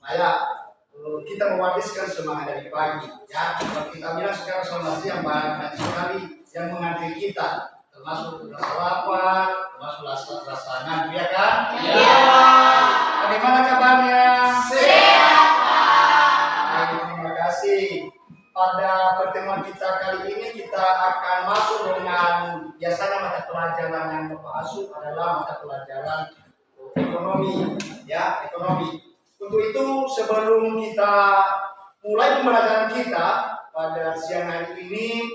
Kayak kita mewariskan semangat dari pagi. Ya, kalau kita bilang sekarang sholat yang banyak sekali yang mengantri kita, termasuk rasa lapar, termasuk rasa ngantuk, ya kan? Iya. Bagaimana kabarnya? Sehat. Baik, terima kasih. Pada pertemuan kita kali ini kita akan masuk dengan biasanya mata pelajaran yang Bapak asuh adalah mata pelajaran ekonomi, ya, ekonomi. Untuk itu sebelum kita mulai pembelajaran kita pada siang hari ini,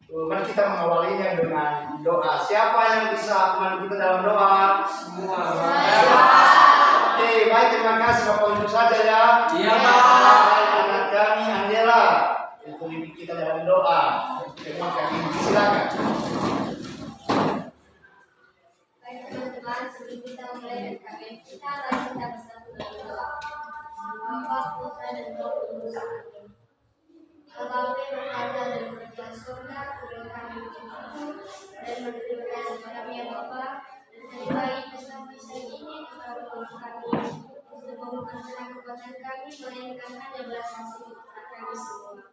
mari kita mengawalinya dengan doa. Siapa yang bisa menemani kita dalam doa? Semua. Oke, baik, terima kasih Bapak untuk saja ya. Iya, Pak. Baik, anak kami Angela untuk memimpin kita dalam doa. Terima kasih. Silakan. Baik teman-teman, sebelum kita mulai dengan KKN kita, mari kita bersatu dalam doa. Bapa, Putra, dan Roh Kudus. Amin. Bapa yang berada dan berada di surga, berikan kami petunjuk dan memberi kasih kami ya Bapa, dan dari baik kisah-kisah ini engkau tolong kami untuk membukakan kekuatan kami melainkan hanya belas kasih kepada kami semua.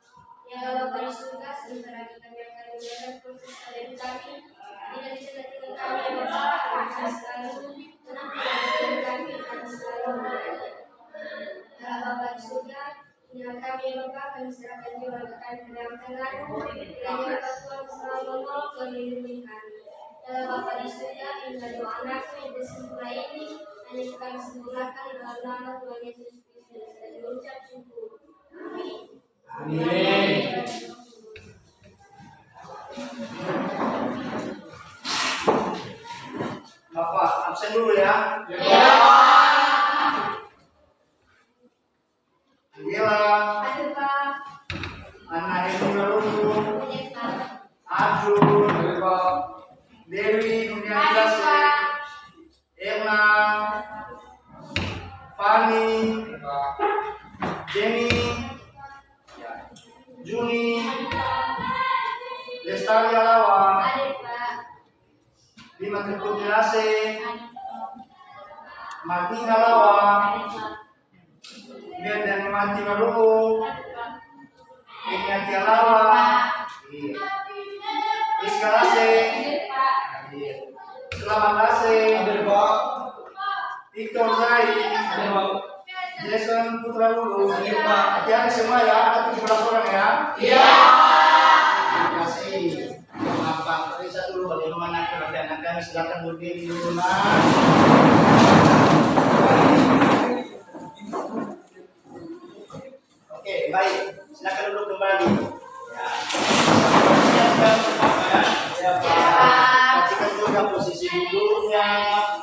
Ya Bapa di surga, sebentar lagi kami akan menjalankan proses kalian kami. Tidak dicetakkan kami ya Bapa, kami selalu menampikan kami akan selalu melayani. Ya Bapa di surga, inilah kami ya Bapa, kami serahkan jiwa dan kami ke dalam tangan-Mu. Kiranya Bapa Tuhan selalu menolong dan melindungi kami. Ya Bapa di surga, inilah doa anakmu yang bersempurna ini, hanya kami sempurnakan dalam nama Tuhan Yesus Kristus dan diucap syukur. Amin. Amin. Bapak absen dulu ya. Iya. Angela, Aduh Pak, anak ini baru, punya Pak. Ajun, Iya, Pak. Dewi, kemudian Aduh Jelas, Pak. Erna, Fani, Pak. Jenny, Juni, Lestari Alawang, Aduh Pak. Bima Keputirase, Aduh Pak. Martina Lawang, Aduh Pak. Biar dan Mati Maluku, Aduh Pak. Inyati Alawang, Iskalase, Aduh Pak. Selamat Kasih, Ada, Pak. Victor Zai, Ada, Pak. Jason Putra Lulu. Iya, Pak. Hati-hati semua ya, ada 17 orang ya. Iya. Terima kasih. Maaf Pak, periksa dulu bagaimana keadaan kami. Silakan berdiri dulu Mas. Oke, baik. Silakan duduk kembali. Ya. Siapkan Bapak ya. Ya Pak. Pastikan juga posisi duduknya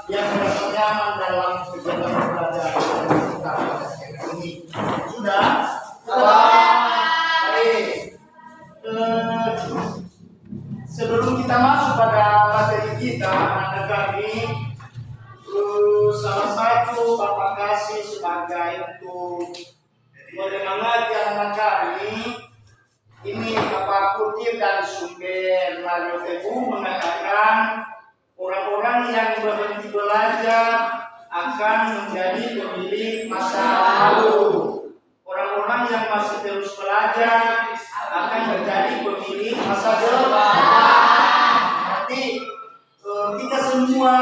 yang merasa nyaman dalam kegiatan belajar kita pada siang ini. Sudah? Baik. Sebelum kita masuk pada materi kita, anak kami, salah satu Bapak kasih sebagai untuk menyemangati anak kami. Ini Bapak kutip dari sumber Radio Tebu mengatakan orang-orang yang berhenti belajar akan menjadi pemilik masa lalu. Orang-orang yang masih terus belajar akan menjadi pemilik masa depan. Berarti kita semua,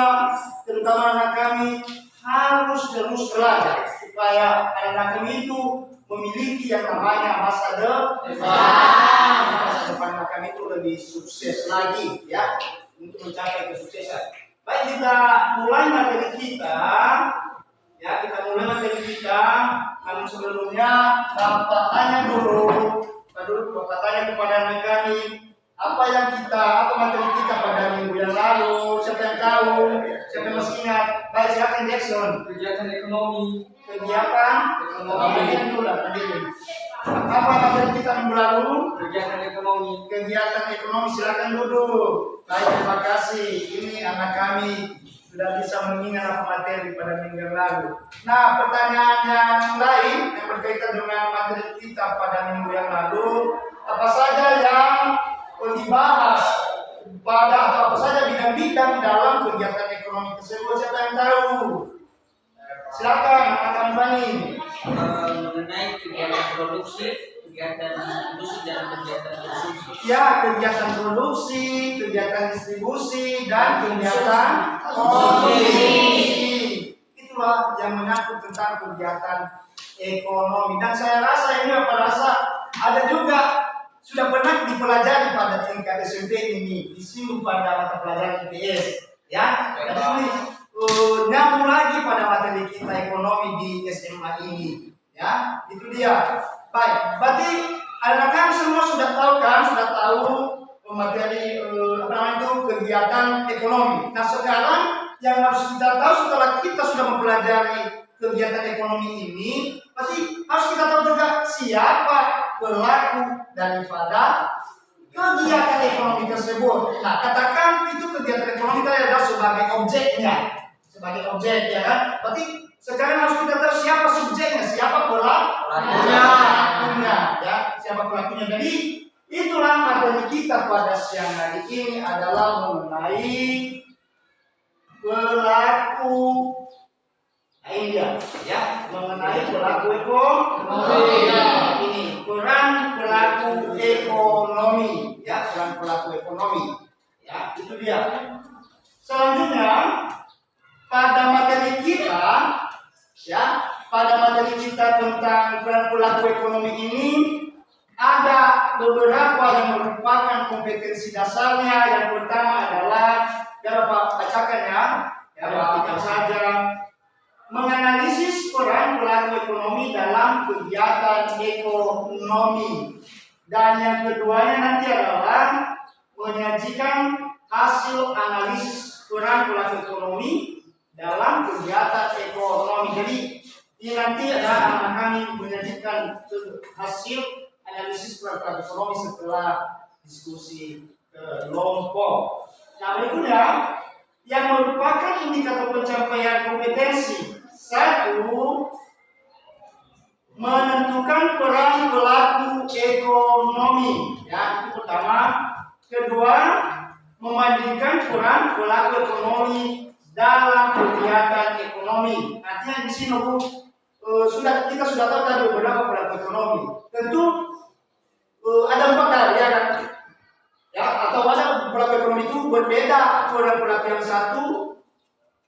terutama anak kami, harus terus belajar supaya anak kami itu memiliki yang namanya masa depan. Masa depan anak kami itu lebih sukses lagi ya untuk mencapai kesuksesan. Baik, kita mulai materi kita. Ya, kita mulai materi kita. Namun sebelumnya Bapak tanya dulu. Bapak tanya kepada anak kami, apa materi kita pada minggu yang lalu? Siapa yang tahu? Siapa yang masih ingat? Baik, silakan Jackson. Kegiatan ekonomi. Kegiatan ekonomi. Apa materi kita minggu lalu? Kegiatan ekonomi. Kegiatan ekonomi, silakan duduk. Baik, terima kasih. Ini anak kami sudah bisa mengingat apa materi pada minggu yang lalu. Nah, pertanyaan yang lain yang berkaitan dengan materi kita pada minggu yang lalu, apa saja yang dibahas pada atau apa saja bidang-bidang dalam kegiatan ekonomi tersebut? Siapa yang tahu? Silakan, anak Fani. produksi, kegiatan distribusi dan kegiatan konsumsi. Ya, kegiatan produksi, kegiatan distribusi, dan kegiatan konsumsi. Itulah yang menyangkut tentang kegiatan ekonomi. Dan saya rasa ini ada juga sudah pernah dipelajari pada tingkat SMP ini, disinggung pada mata pelajaran IPS. Ya, jadi ini nyambung lagi pada materi kita ekonomi di SMA ini. Ya, itu dia. Baik, berarti anak-anak semua sudah tahu materi kegiatan ekonomi. Nah, sekarang yang harus kita tahu setelah kita sudah mempelajari kegiatan ekonomi ini, berarti harus kita tahu juga siapa pelaku daripada kegiatan ekonomi tersebut. Nah, katakan itu kegiatan ekonomi tadi adalah sebagai objeknya, ya kan? Berarti sekarang harus kita tahu siapa subjeknya, siapa pelakunya, ya, siapa pelakunya. Jadi itulah materi kita pada siang hari ini adalah mengenai pelaku. Nah, ini dia, ya, mengenai pelaku ekonomi. Ini peran pelaku ekonomi, ya, peran pelaku ekonomi. Ya, itu dia. Selanjutnya pada materi kita, ya, tentang peran pelaku ekonomi ini ada beberapa yang merupakan kompetensi dasarnya. Yang pertama adalah, bacakan ya, perhatikan saja. Menganalisis peran pelaku ekonomi dalam kegiatan ekonomi. Dan yang keduanya nanti adalah menyajikan hasil analisis peran pelaku ekonomi dalam kegiatan ekonomi. Jadi ini nanti ada anak kami menyajikan hasil analisis peran pelaku ekonomi setelah diskusi kelompok. Nah, berikutnya yang merupakan indikator pencapaian kompetensi. 1. Menentukan peran pelaku ekonomi. Ya, itu pertama. Kedua, membandingkan peran pelaku ekonomi dalam kegiatan ekonomi. Artinya di sini kita sudah tahu tadi beberapa pelaku ekonomi. Tentu ada 4 hal, ya kan? Ya, atau ada pelaku ekonomi itu berbeda peran pelaku yang satu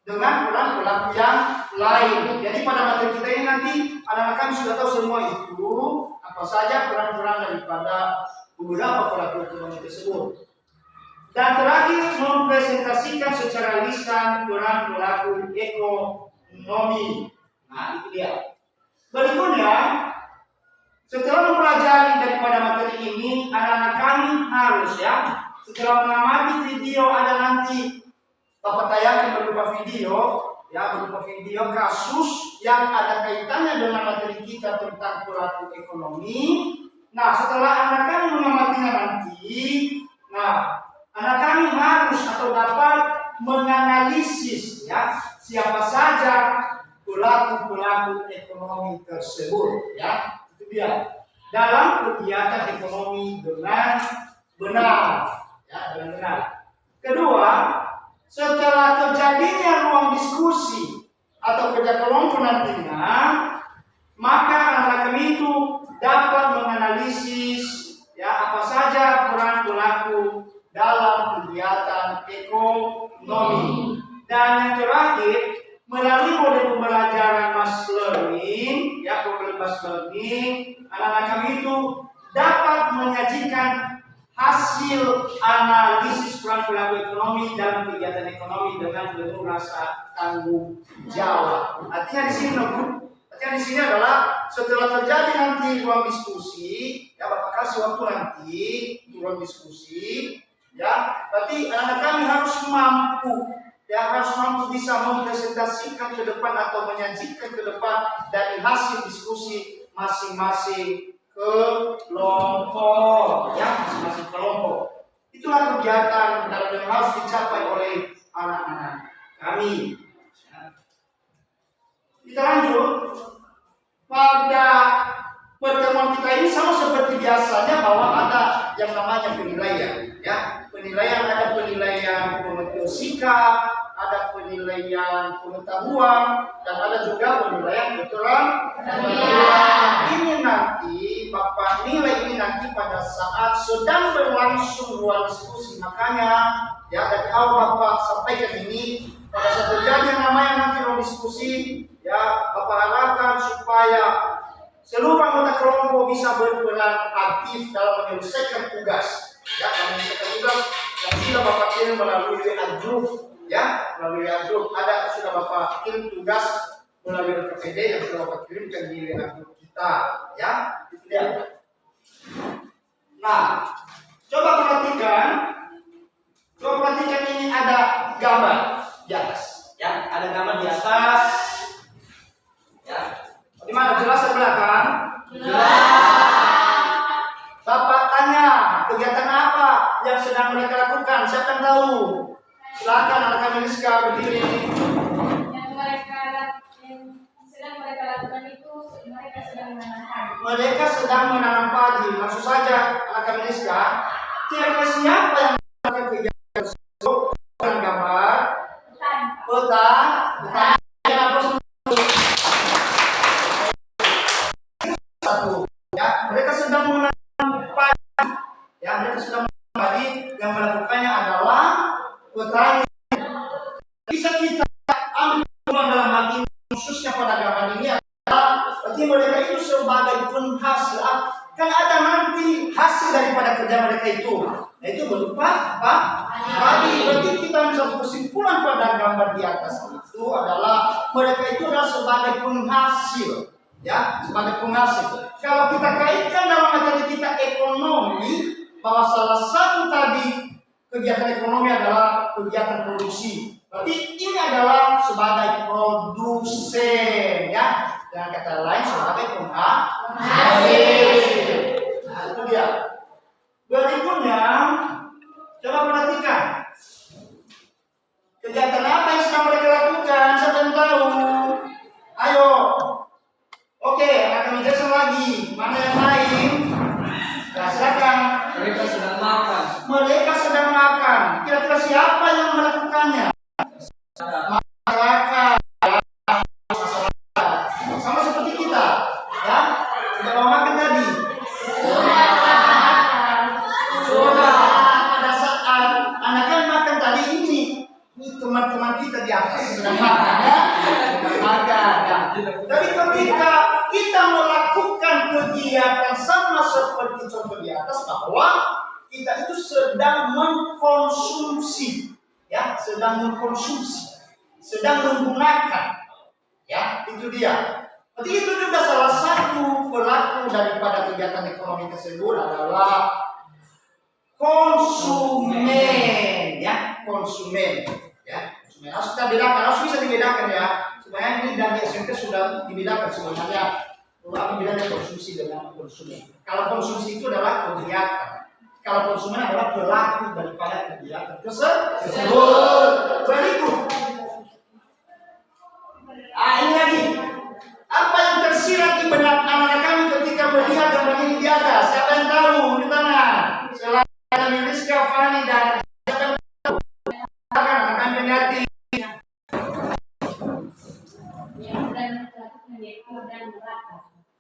dengan peran pelaku yang lain. Jadi pada materi kita ini nanti anak-anak kami sudah tahu semua itu apa saja peran-peran daripada beberapa pelaku ekonomi tersebut. Dan terakhir, mempresentasikan secara lisan peran pelaku ekonomi. Nah, itu dia. Berikutnya, setelah mempelajari daripada materi ini, anak-anak kami harus, ya, setelah mengamati video, ada nanti Bapak tayangkan berupa video kasus yang ada kaitannya dengan materi kita tentang pelaku ekonomi. Nah, setelah anak kami mengamatinya nanti, anak kami harus atau dapat menganalisis, ya, siapa saja pelaku ekonomi tersebut, ya. Itu dia. Dalam kegiatan ekonomi dengan benar, ya, dengan benar. Kedua, setelah terjadinya ruang diskusi atau kerja kelompok nantinya, maka anak kami itu dapat menganalisis, ya, apa saja peran pelaku dalam kegiatan ekonomi. Dan yang terakhir, melalui model pembelajaran mass learning, ya, anak-anak kami itu dapat menyajikan hasil analisis peran pelaku ekonomi dalam kegiatan ekonomi dengan penuh rasa tanggung jawab. Artinya di sini adalah setelah terjadi nanti ruang diskusi, ya, Bapak kasih waktu nanti ruang diskusi, ya, berarti anak kami harus mampu bisa mempresentasikan ke depan atau menyajikan ke depan dari hasil diskusi masing-masing kelompok, ya, masing-masing kelompok. Itulah kegiatan yang harus dicapai oleh anak-anak kami. Kita lanjut pada pertemuan kita ini, sama seperti biasanya bahwa ada yang namanya penilaian, ya. Ada penilaian penentuan sikap, ada penilaian pengetahuan, dan ada juga penilaian keterampilan. Ini nanti sedang berlangsung ruang diskusi. Makanya ya dari awal Bapak sampaikan ini, pada saat terjadi yang namanya nanti ruang diskusi, ya Bapak harapkan supaya seluruh anggota kelompok bisa berperan aktif dalam menyelesaikan tugas. Ya, menyelesaikan tugas yang sudah Bapak kirim melalui WA Group. Ya, melalui WA Group ada sudah Bapak kirim tugas melalui RKPD yang sudah Bapak kirimkan di WA Group kita. Ya, itu dia. Nah, coba perhatikan ini ada gambar di atas. Ya, ada gambar di atas. Ya, bagaimana jelas di belakang? Bapak tanya, kegiatan apa yang sedang mereka lakukan? Siapa yang tahu? Silakan anak Miliska berdiri. Yang sedang mereka lakukan itu mereka sedang menanam padi. Mereka sedang menanam padi. Maksud saja anak Miliska, kira-kira siapa yang melakukan kegiatan tersebut? Dengan gambar petani. Satu. Ya, mereka sedang menanam padi. Ya, mereka sedang menanam padi. Yang melakukannya adalah petani. Bisa kita ambil peluang dalam hal ini, khususnya pada gambar ini adalah berarti mereka itu sebagai penghasil. Kan ada nanti hasil daripada kerja mereka itu. Nah, itu berupa apa? Padi. Berarti kita ambil satu kesimpulan pada gambar di atas itu adalah mereka itu adalah sebagai penghasil. Ya, sebagai penghasil. Kalau kita kaitkan dalam materi kita ekonomi, bahwa salah satu tadi kegiatan ekonomi adalah kegiatan produksi. Berarti ini adalah sebagai produsen, ya. Dengan kata lain sebagai penghasil. Nah, itu dia. Berikutnya, coba perhatikan. Kegiatan apa yang sedang mereka lakukan? Siapa yang tahu? Ayo. Oke, akan menjelaskan lagi. Mana yang lain? Nah, silakan. Mereka sedang makan. Mereka sedang makan. Kira-kira siapa yang melakukannya? Masyarakat. Sama seperti kita. Ya, sudah mau makan tadi. Sudah. Pada saat anaknya makan tadi ini teman-teman kita di atas sedang makan. Ya? Makan. Ya. Tapi ketika kita melakukan kegiatan sama seperti contoh di atas, bahwa kita itu sedang mengkonsumsi, ya, sedang mengkonsumsi, sedang menggunakan, ya, itu dia. Jadi itu juga salah satu pelaku daripada kegiatan ekonomi tersebut adalah konsumen, ya, konsumen, ya, konsumen. Harus kita bedakan, harus bisa dibedakan ya. Supaya ini dari SMP sudah dibedakan sebenarnya apa bedanya konsumsi dengan konsumen. Kalau konsumsi itu adalah kegiatan, kalau konsumen adalah pelaku daripada kegiatan tersebut. Berikut, ini lagi. Apa yang tersirat di benak anak-anak kami ketika melihat gambar ini di atas? Siapa yang tahu? Di tangan. Selain Miliska, Fani dan siapa yang tahu? Akan melihat.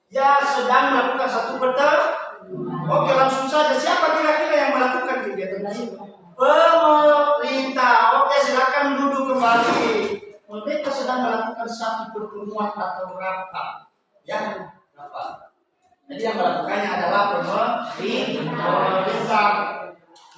Ya, sedang melakukan satu pertemuan. Oke, langsung saja. Siapa kira-kira yang melakukan kegiatan ini? Pemerintah. Oke, silakan duduk kembali. Mereka sedang melakukan satu pertemuan atau rapat. Ya, rapat. Jadi yang melakukannya adalah pemerintah.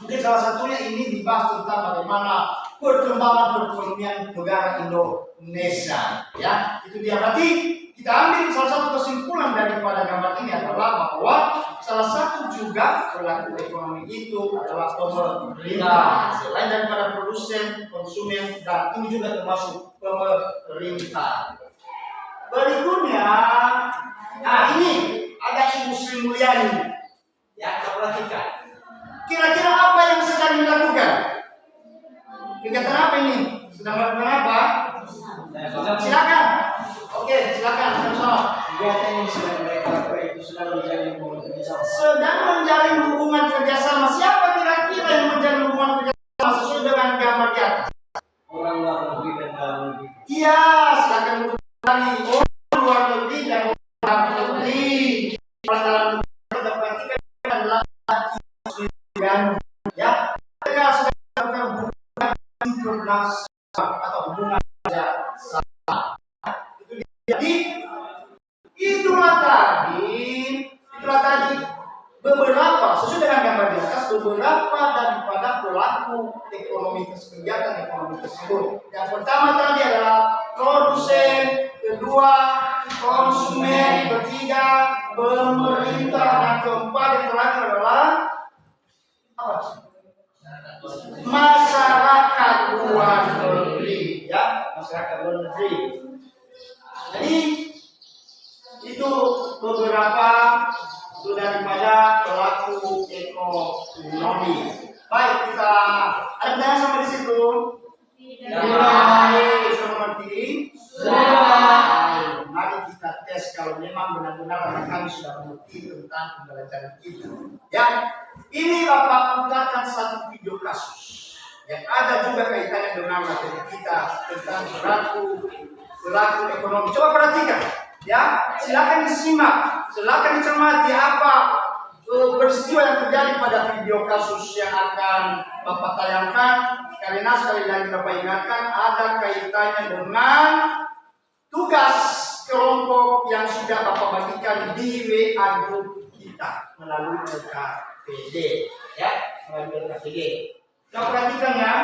Mungkin salah satunya ini dibahas tentang bagaimana perkembangan perekonomian negara Indonesia. Ya, itu dia. Berarti kita ambil salah satu kesimpulan daripada gambar ini adalah bahwa salah satu juga pelaku ekonomi itu adalah pemerintah. Selain daripada produsen, konsumen, dan ini juga termasuk pemerintah. Berikutnya, ini ada Ibu Sri Mulyani. Ya, kita perhatikan. Kira-kira apa yang sedang dilakukan? Kegiatan apa ini? Sedang melakukan apa? Silakan. Oke, silakan. Kegiatan yang sedang mereka lakukan itu sedang menjalin hubungan kerjasama. Sedang menjalin hubungan kerjasama. Siapa kira-kira yang menjalin hubungan kerjasama sesuai dengan gambar di atas? Orang luar negeri dan dalam negeri. Iya, silakan kembali. Orang luar negeri dan orang dalam negeri. Orang dalam negeri kita perhatikan adalah muslim. tentang atau hubungan saja. Jadi itulah tadi beberapa sesuai dengan gambar di atas beberapa daripada pelaku ekonomi kegiatan ekonomi tersebut. Yang pertama tadi adalah produsen, kedua konsumen, ketiga pemerintah, dan keempat yang terakhir adalah apa? Masyarakat luar negeri, ya, masyarakat luar negeri. Jadi itu beberapa daripada pelaku ekonomi. Baik, kita ada pertanyaan sampai di situ. Baik, sudah mengerti? Mari kita tes kalau memang benar-benar anak kami sudah mengerti tentang pembelajaran kita. Ya, ini Bapak putarkan satu video kasus yang ada juga kaitannya dengan materi kita tentang pelaku ekonomi. Coba perhatikan, ya, silakan disimak, silakan dicermati apa peristiwa yang terjadi pada video kasus yang akan Bapak tayangkan. Karena sekali lagi Bapak ingatkan ada kaitannya dengan tugas kelompok yang sudah Bapak bagikan di WA group kita melalui LKPD, ya, melalui LKPD. Nah, perhatikan ya.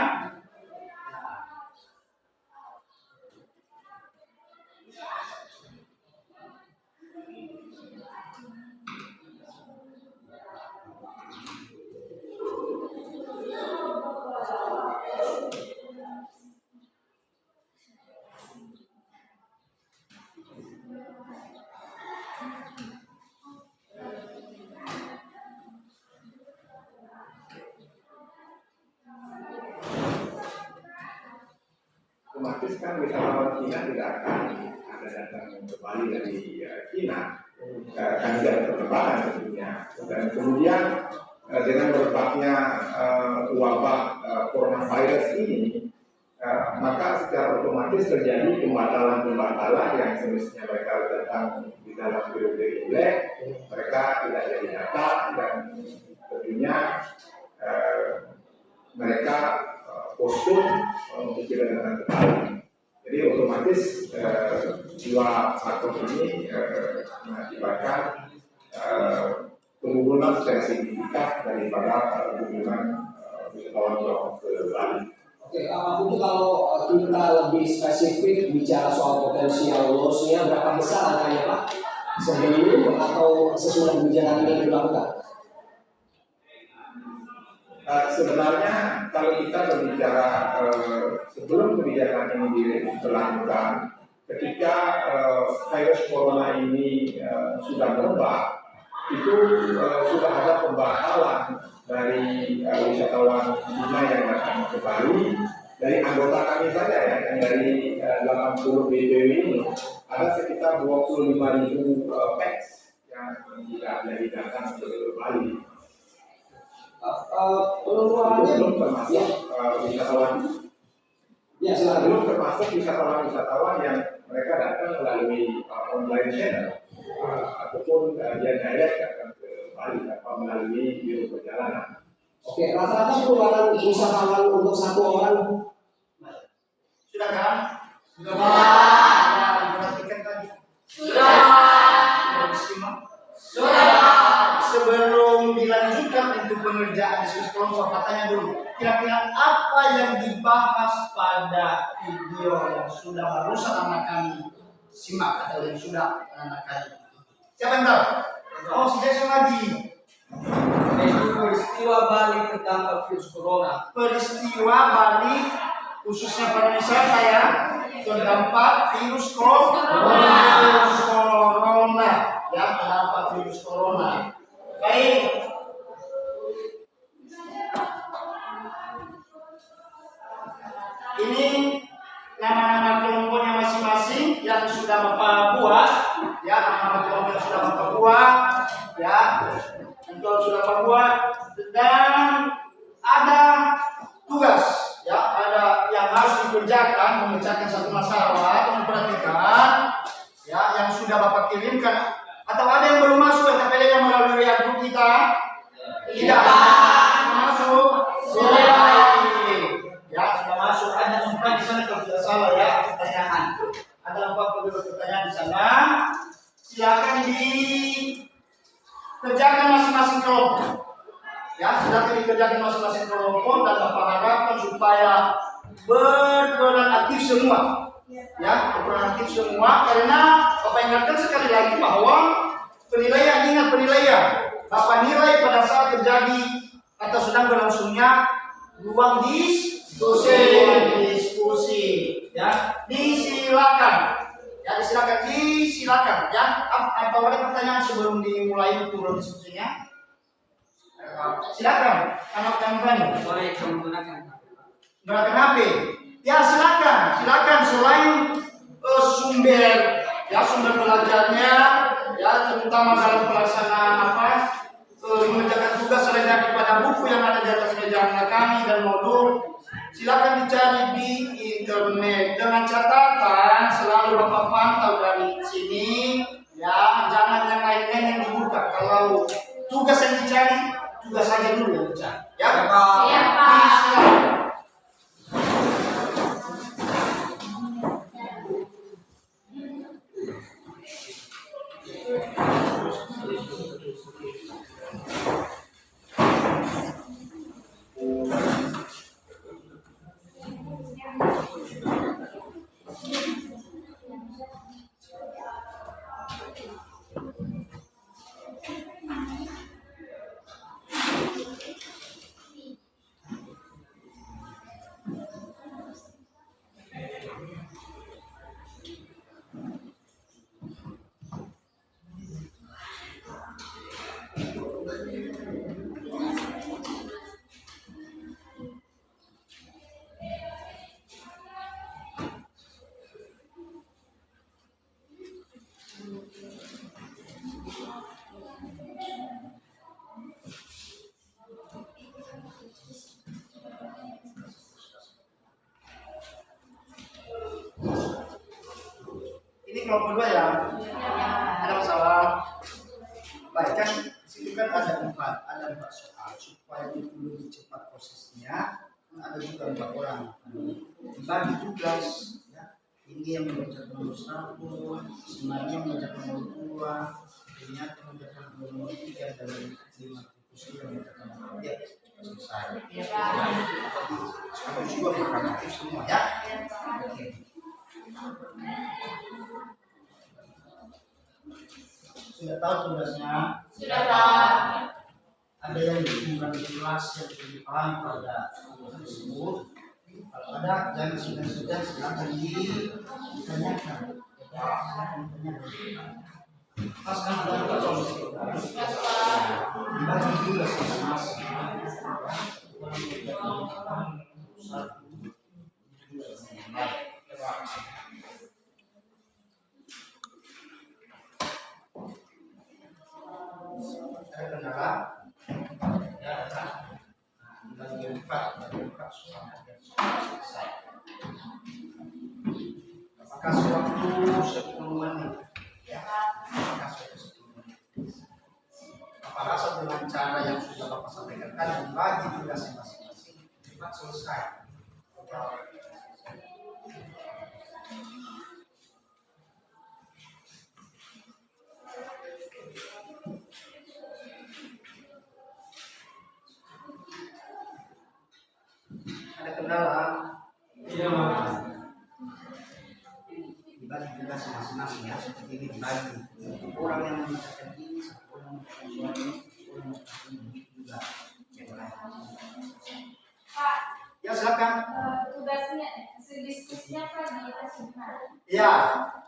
Otomatis kan wisatawan Cina tidak akan ada datang ke Bali dari Cina, kan tidak ada penerbangan tentunya. Dan kemudian dengan merebaknya wabah coronavirus ini, maka secara otomatis terjadi pembatalan yang semestinya mereka datang di dalam periode Imlek, mereka tidak jadi datang, dan tentunya mereka postpone untuk tidak datang ke Bali. Jadi otomatis dua faktor ini mengakibatkan penurunan secara signifikan daripada kunjungan wisatawan Tiongkok ke Bali. Oke, mungkin kalau kita lebih spesifik bicara soal potensial loss-nya, berapa besar angkanya Pak? Sebelum atau sesudah kebijakan ini dilakukan? Sebenarnya kalau kita berbicara sebelum kebijakan ini diberlakukan, ketika virus corona ini sudah merebak, itu sudah ada pembatalan dari wisatawan Cina yang datang ke Bali. Dari anggota kami saja ya, yang dari 80 BPW ini ada sekitar 25.000 pax yang tidak jadi datang ke Bali. Pengeluarannya belum termasuk wisatawan. Ya, silakan. Belum termasuk wisatawan yang mereka datang melalui online channel ataupun dia direct datang ke Bali tanpa melalui biro perjalanan. Oke, rata-rata pengeluaran wisatawan untuk satu orang Sudah kan? Sudah. Diperhatikan tadi. Sudah disimak. Sebelum dilanjutkan untuk pengerjaan diskusi kelompok, katanya dulu, kira-kira apa yang dibahas pada video yang sudah barusan anak kami simak atau yang sudah anak kami? Siapa yang tahu? Oh, si Jason lagi. Itu peristiwa Bali tentang virus corona. Peristiwa Bali khususnya pada Indonesia saya terdampak virus corona. Ya, terdampak virus corona. Baik. Ini nama-nama kelompoknya masing-masing yang sudah Bapak buat, ya, nama-nama kelompok yang sudah Bapak buat, ya, untuk sudah Bapak buat, dan ada tugas, ya, ada yang harus dikerjakan, memecahkan satu masalah, memperhatikan, ya, yang sudah Bapak kirimkan, atau ada yang belum masuk LKPD yang melalui WA group kita? Tidak masuk, sudah, ya, sudah masuk, ada silakan dikerjakan masing-masing kelompok. Ya, silakan dikerjakan masing-masing kelompok dan Bapak harapkan supaya berperan aktif semua. Ya, berperan aktif semua karena Bapak ingatkan sekali lagi bahwa penilaian, ingat penilaian. Bapak nilai pada saat terjadi atau sedang berlangsungnya ruang diskusi. Ya, disilakan. Ya, disilakan. Ya, apa ada pertanyaan sebelum dimulai turun diskusinya? Silakan, anak yang berani. Boleh menggunakan HP. Ya, silakan. Selain sumber belajarnya, ya terutama dalam pelaksanaan mengerjakan tugas selain daripada buku yang ada di atas meja kami dan modul, silakan dicari di internet dengan catatan selalu Bapak pantau dari sini, ya jangan yang lain-lain yang dibuka. Kalau tugas yang dicari, tugas saja dulu yang dicari. Ya, Pak. Iya, Pak. Silakan. Ini kelompok 2 ya? Ada masalah? Baik kan, situ kan ada 4 soal supaya itu lebih cepat prosesnya. Ada juga 4 orang dibagi tugas. Ya. Ini yang mengerjakan nomor 1, semuanya mengerjakan nomor 2, ini yang mengerjakan nomor 3 dan 5 kursi yang mengerjakan nomor 3. Selesai. Sekarang juga berangkat semua ya. Oke. Sudah tahu tugasnya? Sudah tahu. Ada yang kurang jelas yang perlu dipahami pada tugas tersebut. Kalau ada, jangan segan-segan silakan ditanyakan. Mas kan ada solusi. Dibagi tugas masing-masing. Ada kendala? Ya, ada. Bagian 4 selesai. Kasih waktu 10 menit. Ya, kasih waktu 10 menit. Apa rasa dengan cara yang sudah Bapak sampaikan tadi, bagi tugasnya masing-masing, cepat selesai. Ada kendala? Iya, Mas. Dibagi tugas masing-masing ya, seperti ini dibagi. Orang yang mengerjakan ini, satu orang mengerjakan ini, orang mengerjakan ini juga. Pak, Ya silakan. tugasnya, diskusinya Pak di atas mana? Ya,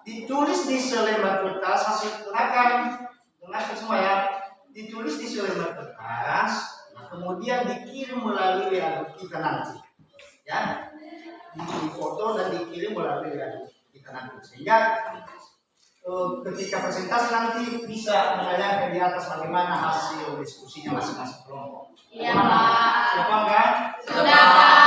ditulis di selembar kertas hasil dengarkan semua ya. Ditulis di selembar kertas, nah, kemudian dikirim melalui WA kita nanti. Ya, difoto dan dikirim melalui WA kita nanti. Sehingga ketika presentasi nanti bisa menanyakan di atas bagaimana hasil diskusinya masing-masing kelompok. Iya, Pak. Gampang kan? Sudah, Pak.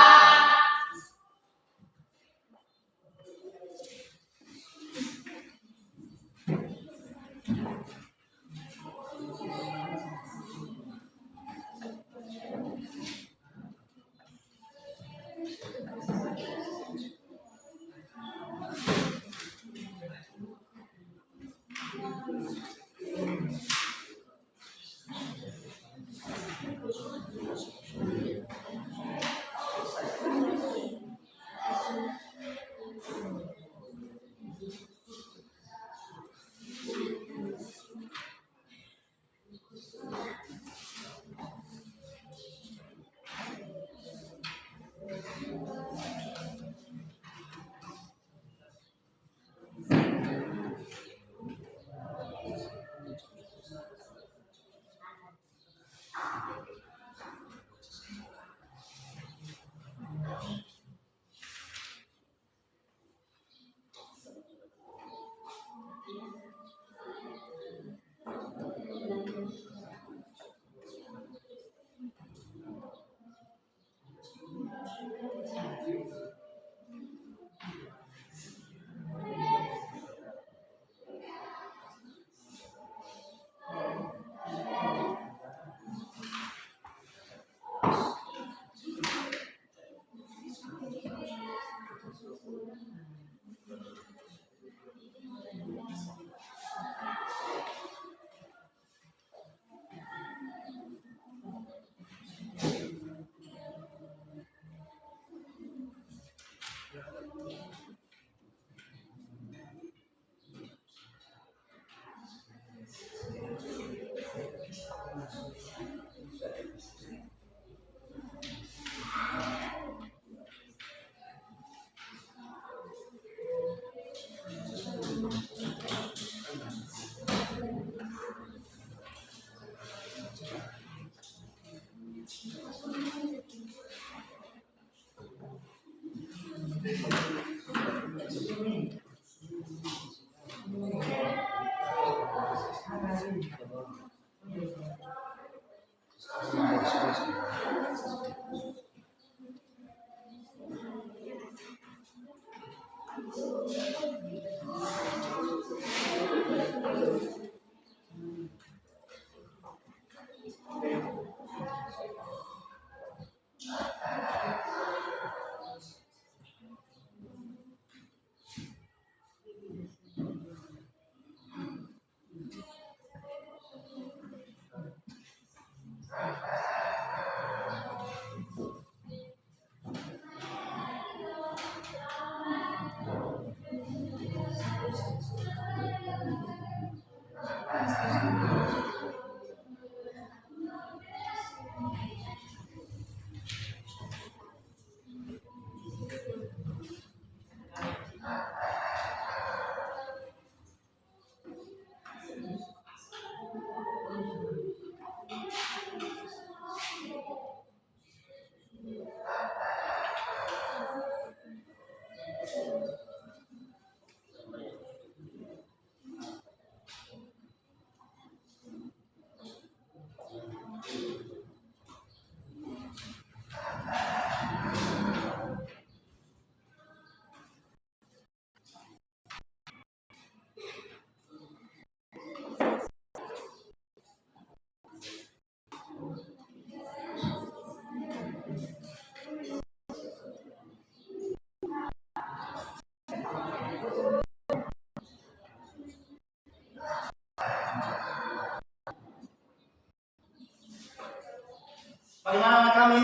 Bagaimana anak kami?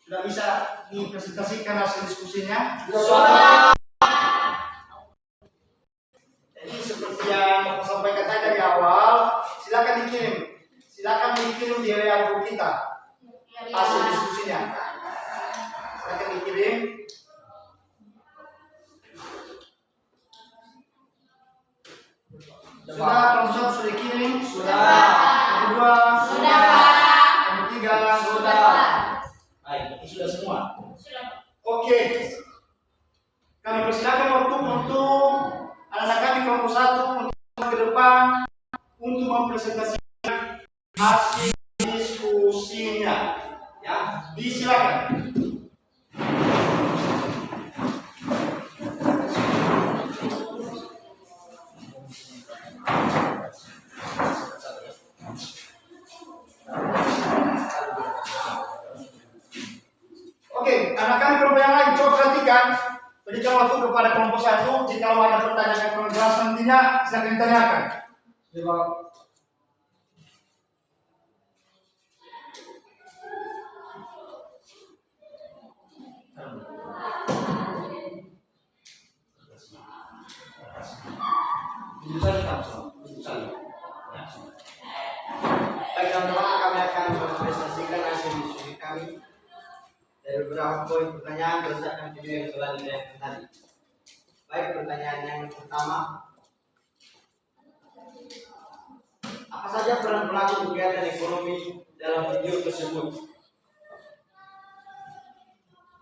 Sudah bisa dipresentasikan hasil diskusinya? Jadi seperti yang Bapak sampaikan tadi dari awal, silakan dikirim di area grup kita hasil diskusinya. Silakan dikirim. Sudah, kelompok sudah dikirim? Sudah. Yang kedua? Sudah. Yang ketiga? Sudah. Baik, ini sudah semua. Oke. Kami persilakan waktu untuk anak-anak kami kelompok 1 untuk ke depan untuk mempresentasikan hasil diskusinya. Ya, disilakan. Oke, anak kami kelompok yang lain coba perhatikan. Berikan waktu kepada kelompok 1. Jika ada pertanyaan yang kurang jelas nantinya, silakan ditanyakan. Baik teman-teman, kami akan mempresentasikan hasil diskusi kami dari beberapa poin pertanyaan berdasarkan video yang telah dilihat tadi. Baik, pertanyaan yang pertama, apa saja peran pelaku kegiatan ekonomi dalam video tersebut?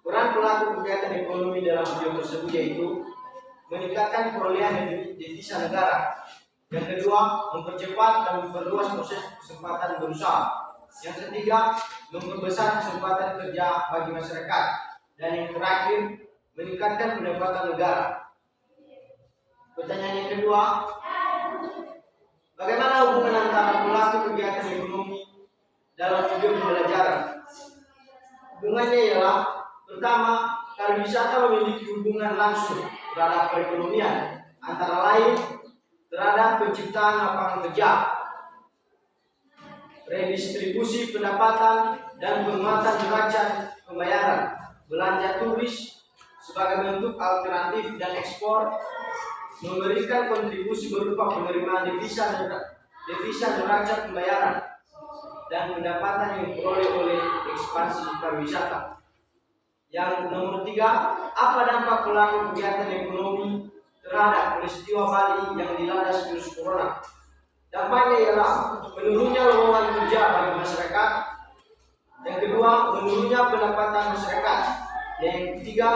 Peran pelaku kegiatan ekonomi dalam video tersebut yaitu meningkatkan perolehan devisa negara Yang kedua, mempercepat dan memperluas proses kesempatan berusaha. Yang ketiga, memperbesar kesempatan kerja bagi masyarakat. Dan yang terakhir, meningkatkan pendapatan negara. Pertanyaan yang kedua, bagaimana hubungan antara pelaku kegiatan ekonomi dalam video pembelajaran? Hubungannya ialah, pertama, pariwisata memiliki hubungan langsung terhadap perekonomian, antara lain terhadap penciptaan lapangan kerja, redistribusi pendapatan, dan penguatan neraca pembayaran, belanja turis sebagai bentuk alternatif dan ekspor, memberikan kontribusi berupa penerimaan devisa neraca pembayaran, dan pendapatan yang diperoleh oleh ekspansi pariwisata. Yang nomor 3, apa dampak pelaku kegiatan ekonomi terhadap peristiwa Bali yang dilandas virus corona? Dampaknya ialah menurunnya lowongan kerja bagi masyarakat. Yang kedua, menurunnya pendapatan masyarakat. Yang ketiga,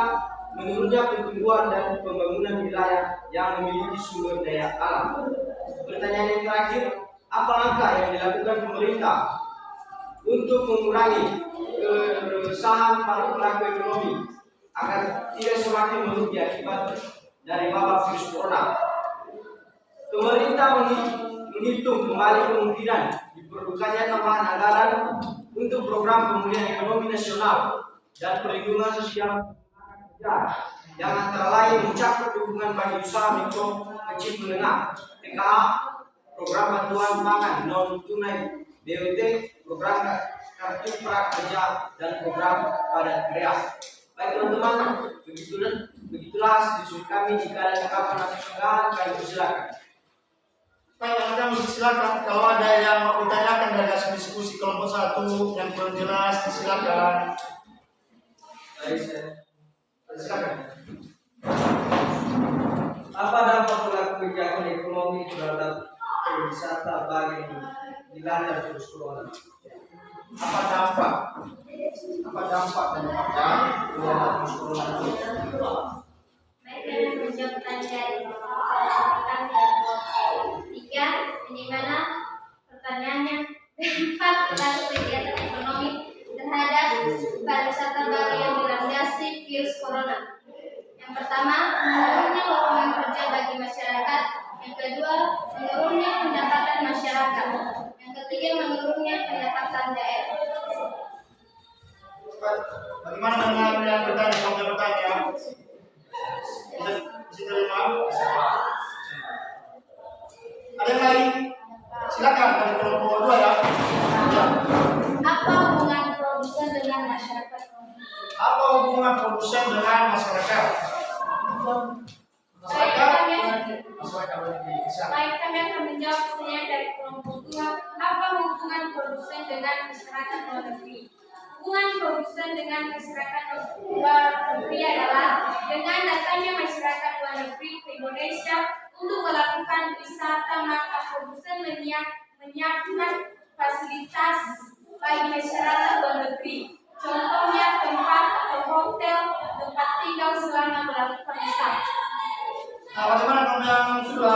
menurunnya pertumbuhan dan pembangunan wilayah yang memiliki sumber daya alam. Pertanyaan yang terakhir, apa langkah yang dilakukan pemerintah untuk mengurangi keresahan para pelaku ekonomi agar tidak semakin merugi akibat dari wabah virus corona? Pemerintah menghitung kembali kemungkinan diperlukannya tambahan anggaran untuk program pemulihan ekonomi nasional dan perlindungan sosial yang antara lain mencakup dukungan bagi usaha mikro kecil menengah (PKH), program bantuan pangan non tunai BUT, program kartu prakerja, dan program padat karya. Baik teman-teman, begitulah diskusi kami. Jika ada tanggapan atau sanggahan, kami persilakan. Baik, Anda silakan. Kalau ada yang mau ditanyakan dari hasil diskusi kelompok 1 yang belum jelas, silakan. Baik, silakan. Apa dampak pelaku kegiatan ekonomi terhadap pariwisata bagi dilanda virus corona? Apa dampak daripada virus corona itu? Mereka menjawab pertanyaan tiga, di mana pertanyaannya dampak pelaku kegiatan ekonomi terhadap pariwisata Bali yang dilandasi virus corona. Yang pertama, menurunnya lowongan kerja bagi masyarakat. Yang kedua, menurunnya pendapatan masyarakat. Yang ketiga, menurunnya pendapatan daerah. Bagaimana dengan yang bertanya? Kalau yang bertanya, bisa terima? Ada yang lain? Silakan dari kelompok 2 ya. Apa hubungan produsen dengan masyarakat? Apa hubungan produsen dengan masyarakat? Baik, kami akan menjawab pertanyaan dari kelompok 2. Apa hubungan produsen dengan masyarakat luar negeri? Hubungan produsen dengan masyarakat luar negeri adalah dengan datangnya masyarakat luar negeri ke Indonesia untuk melakukan wisata, maka produsen menyiapkan fasilitas bagi masyarakat luar negeri. Contohnya tempat atau hotel, tempat tinggal selama melakukan wisata. Nah, bagaimana kelompok yang kedua?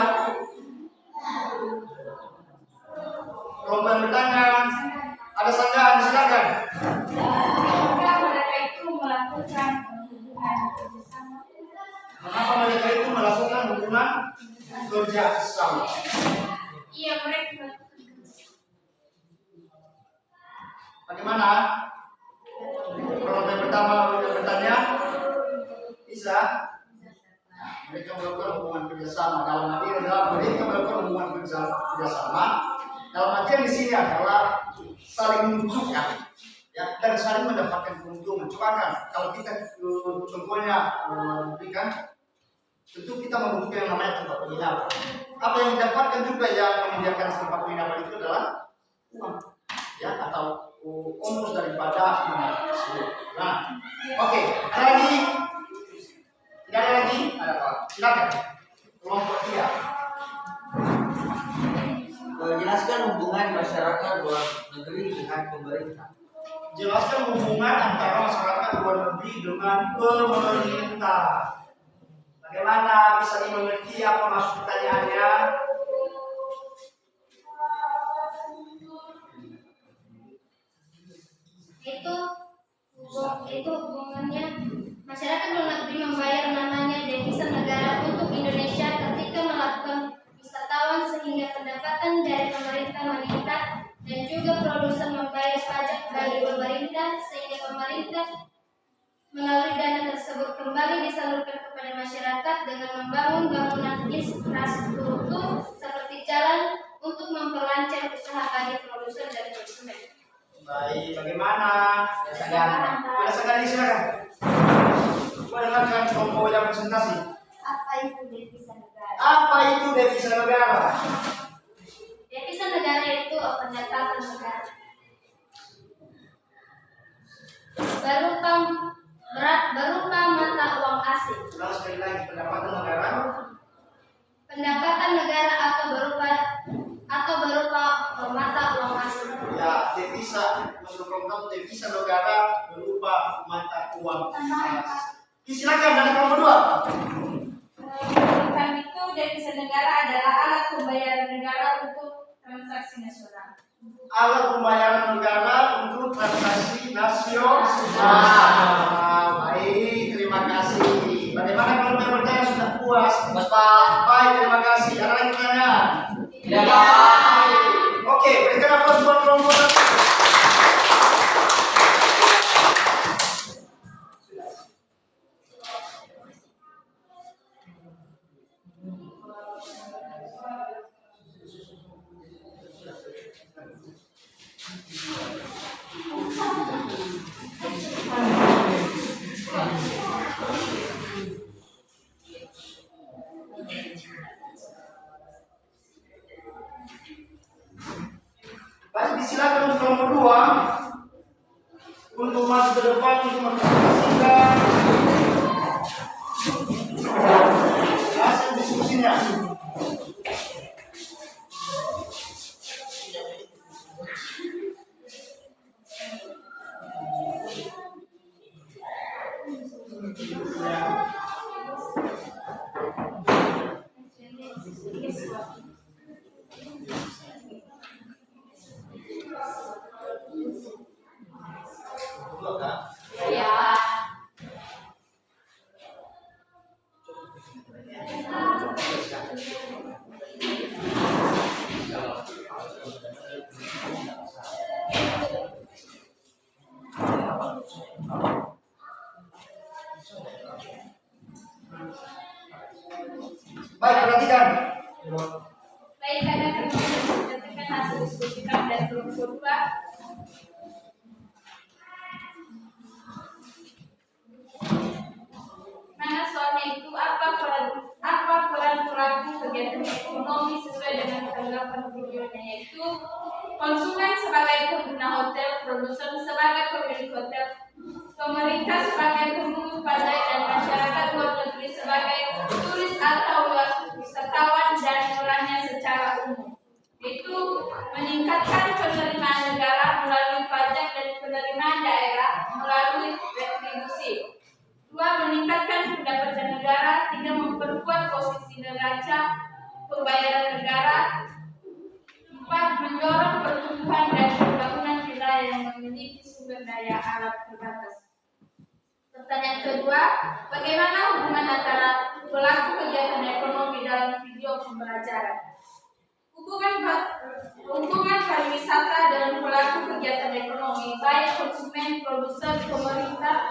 Kelompok yang bertanya, ada sanggahan, silakan. Mereka itu melakukan hubungan kerjasama. Mengapa mereka itu melakukan hubungan kerjasama? Iya, mereka. Bagaimana? Kelompok yang pertama yang bertanya, bisa? Mereka melakukan hubungan kerjasama. Dalam arti adalah mereka melakukan hubungan kerjasama. Dalam artian di sini adalah saling membutuhkan, ya, dan saling mendapatkan keuntungan. Coba kan, kalau kita contohnya memberikan, tentu kita membutuhkan yang namanya tempat penginapan. Apa yang didapatkan juga yang menyediakan tempat penginapan itu adalah uang, ya, atau ongkos daripada penginapan tersebut. Nah, oke, ada lagi? Tidak ada lagi? Ada apa? Silakan. Kelompok 3. Jelaskan hubungan masyarakat luar negeri dengan pemerintah. Jelaskan hubungan antara masyarakat luar negeri dengan pemerintah. Bagaimana bisa dimengerti apa maksud pertanyaannya? pemerintah meningkat dan juga produsen membayar pajak bagi pemerintah sehingga pemerintah melalui dana tersebut kembali disalurkan kepada masyarakat dengan membangun bangunan infrastruktur seperti jalan untuk memperlancar usaha bagi produsen dan konsumen. Baik, bagaimana? Ada sekali silakan. Boleh dengarkan kelompok yang presentasi. Apa itu devisa negara? Apa itu devisa negara? Devisa negara itu pendapatan negara berupa mata uang asing. Ulang sekali lagi, pendapatan negara. Pendapatan negara atau berupa mata uang asing. Ya, devisa menurut kamu devisa negara berupa mata uang asing. Silakan dari kelompok 2. Menurut kami itu devisa negara adalah alat pembayaran negara untuk transaksi nasional. Alat pembayaran negara untuk transaksi nasional. Baik, terima kasih. Bagaimana kalau yang bertanya sudah puas? Baik, terima kasih. Ada lagi pertanyaan? Baik. Oke, berikan aplaus buat kelompok 1. Baik, disilakan untuk kelompok 2 untuk masuk ke depan untuk mempresentasikan hasil diskusinya. Baik, perhatikan. Baik, karena kami berdasarkan hasil diskusi kami dari kelompok 2. Mana soalnya itu apa peran pelaku kegiatan ekonomi sesuai dengan tanggapan videonya, yaitu konsumen sebagai pengguna hotel, produsen sebagai pemilik hotel, pemerintah sebagai pemungut pajak, dan masyarakat luar negeri sebagai turis atau wisatawan dan orangnya secara umum. Itu meningkatkan penerimaan negara melalui pajak dan penerimaan daerah melalui retribusi. 2. Meningkatkan pendapatan negara. 3. Memperkuat posisi neraca pembayaran negara. 4. Mendorong pertumbuhan dan pembangunan wilayah yang memiliki sumber daya alam terbatas. Pertanyaan kedua, bagaimana hubungan antara pelaku kegiatan ekonomi dalam video pembelajaran? Hubungan pariwisata dan pelaku kegiatan ekonomi, baik konsumen, produsen, pemerintah,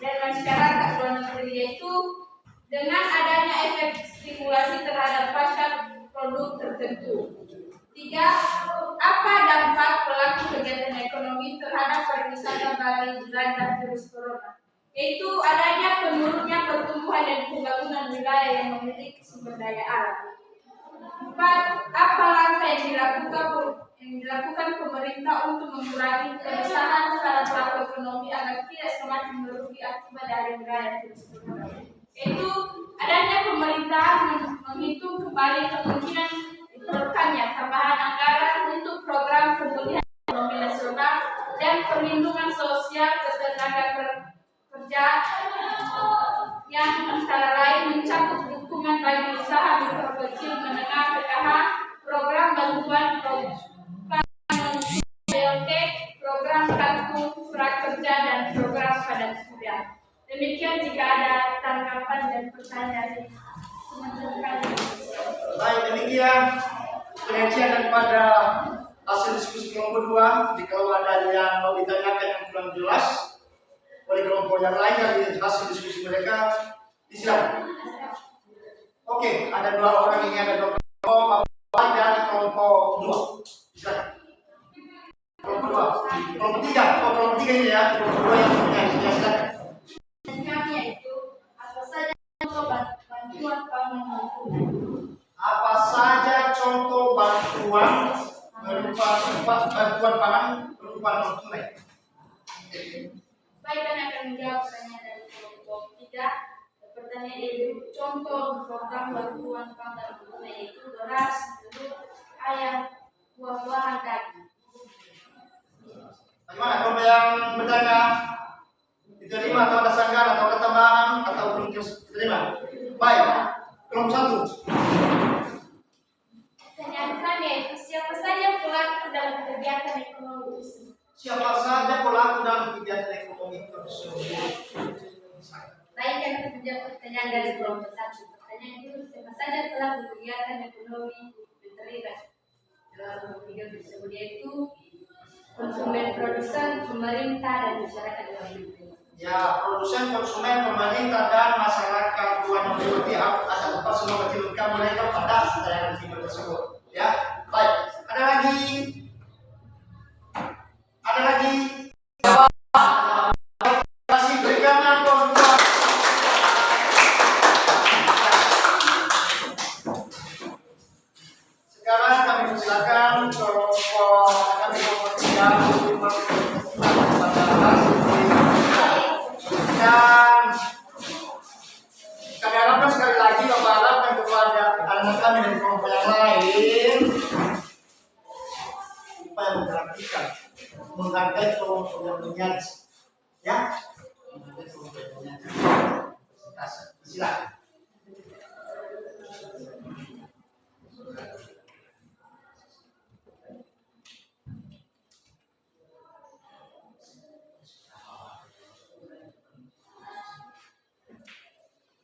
dan masyarakat luar negeri, yaitu dengan adanya efek stimulasi terhadap pasar produk tertentu. 3. Apa dampak pelaku kegiatan ekonomi terhadap pariwisata bagi dilanda virus corona? Yaitu adanya penurunnya pertumbuhan dan pembangunan wilayah yang memiliki sumber daya alam. 4. Apa langkah yang dilakukan pemerintah untuk mengurangi keresahan para pelaku ekonomi agar tidak semakin merugi akibat dari wilayah virus corona? Yaitu adanya pemerintahan menghitung kembali kemungkinan diperlukannya tambahan anggaran untuk program pemulihan ekonomi nasional dan perlindungan sosial ketenaga kerja yang antara lain mencakup dukungan bagi usaha mikro kecil menengah PKH, program bantuan BLT, program kartu prakerja, dan program padat karya. Demikian, jika ada tanggapan dan pertanyaan. Baik, demikian Demikian daripada hasil diskusi kelompok 2. Jika ada yang mau ditanyakan yang kurang jelas oleh kelompok yang lain dari hasil diskusi mereka, disilakan. Oke, ada 2 orang ini, ada 2 kelompok dari kelompok 2. Silakan. Kelompok 2. Kelompok 3. Kelompok 3 ini ya, kelompok 2 yang punya. Silakan. Kami yaitu apa saja contoh bantuan pangan tunai. Apa saja contoh bantuan berupa bantuan pangan berupa non tunai? Baik, kami akan menjawab pertanyaan dari kelompok 3. Pertanyaan itu contoh program bantuan pangan tunai yaitu beras, telur, ayam, buah-buahan, daging. Bagaimana kelompok yang bertanya? Diterima atau ada sanggahan atau ada tambahan atau belum diterima? Baik, kelompok 1. Pertanyaan kami yaitu siapa saja pelaku dalam kegiatan ekonomi tersebut? Siapa saja pelaku dalam kegiatan ekonomi tersebut? Baik, kami menjawab pertanyaan dari kelompok 1. Pertanyaan itu siapa saja pelaku kegiatan ekonomi yang terlibat dalam kegiatan tersebut yaitu konsumen, produsen, pemerintah, dan masyarakat yang lainnya. Ya, produsen, konsumen, pemerintah, dan masyarakat tuan berarti ada tempat semua lengkap mereka pada tayangan video tersebut. Ya, baik. Ada lagi? Ada lagi? Kasih berikan konsumen. Sekarang kami persilakan kelompok 3 dan kami harapkan sekali lagi Bapak harapkan kepada anak kami dan kelompok yang lain supaya memperhatikan menghargai kelompok yang menyaji, ya, menghargai kelompok yang menyaji. Silakan.